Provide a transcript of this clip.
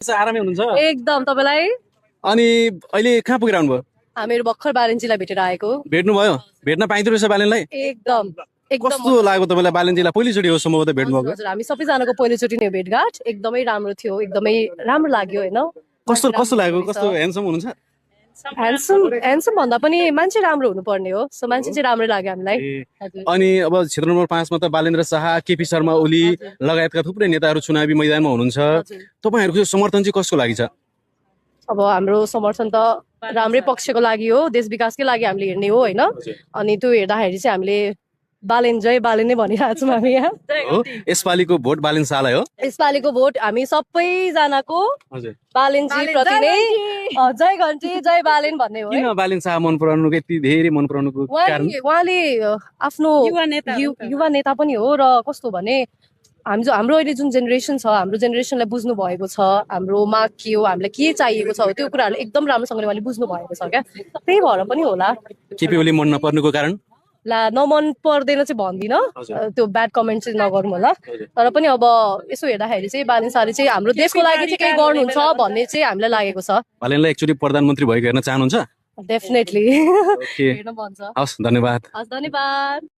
आरामै हुनुहुन्छ एकदम। तपाईलाई? अनि अहिले कहाँ पुगिरहनु भयो? हामीहरू भर्खर बालेनजीलाई भेटेर आएको। भेट्नु भयो? भेट्न पाइँदो रहेछ बालेनलाई? एकदम एकदम। कस्तो लाग्यो तपाईँलाई बालेनजीलाई पहिलोचोटि हो सम्भवतः भेट्नु भएको? हजुर, हामी सबैजनाको पहिलोचोटि नै भेटघाट एकदमै राम्रो थियो, एकदमै राम्रो लाग्यो होइन। कस्तो कस्तो लाग्यो? कस्तो ह्यान्डसम हुनुहुन्छ? ह्यान्डसम भन्दा पनि मान्छे राम्रो हुनुपर्ने हो, सो मान्छे चाहिँ राम्रै लाग्यो हामीलाई। अनि अब क्षेत्र नम्बर 5 मा त बालेन्द्र शाह, केपी शर्मा ओली लगायतका थुप्रै नेताहरू चुनावी मैदानमा हुनुहुन्छ। तपाईहरूको समर्थन चाहिँ कसको लागि छ? अब हाम्रो समर्थन त राम्रै पक्षको लागि हो, देश विकासकै लागि हामीले हेर्ने हो होइन। अनि त्यो हेर्दाखेरि चाहिँ हामीले बालेन जय बालेन नै भनिरहेको छौँ हामी यहाँ। यसपालिको भोट बालेन शाहलाई हो? यसपालिको भोट हामी सबैजनाको बालेनजी प्रति नै जय घन्टी जय बालेन भन्ने हो। किन बालेन शाह मन पराउनुको यति धेरै मन पराउनुको कारण? उहाँले आफ्नो युवा नेता पनि हो र कस्तो भने हाम्रो अहिले जुन जेनेरेसन छ, हाम्रो जेनेरेसनलाई बुझ्नु भएको छ, हाम्रो माग के हो, हामीलाई के चाहिएको छ, त्यो कुराहरू एकदम राम्रोसँगले उहाँले बुझ्नु भएको छ क्या। त्यही भएर पनि होला। केपी ओली मन नपर्नुको कारण? ला नमन पर्दैन चाहिँ भन्दिनँ, त्यो ब्याड कमेन्ट चाहिँ नगरौँ होला। तर पनि अब यसो हेर्दाखेरि चाहिँ बालेन शाहले चाहिँ हाम्रो देशको लागि चाहिँ केही गर्नुहुन्छ भन्ने चाहिँ हामीलाई लागेको छ। बालेनलाई एकचोटि प्रधानमन्त्री भएको हेर्न चाहनुहुन्छ? डेफिनेटली। हवस्, धन्यवाद। धन्यवाद।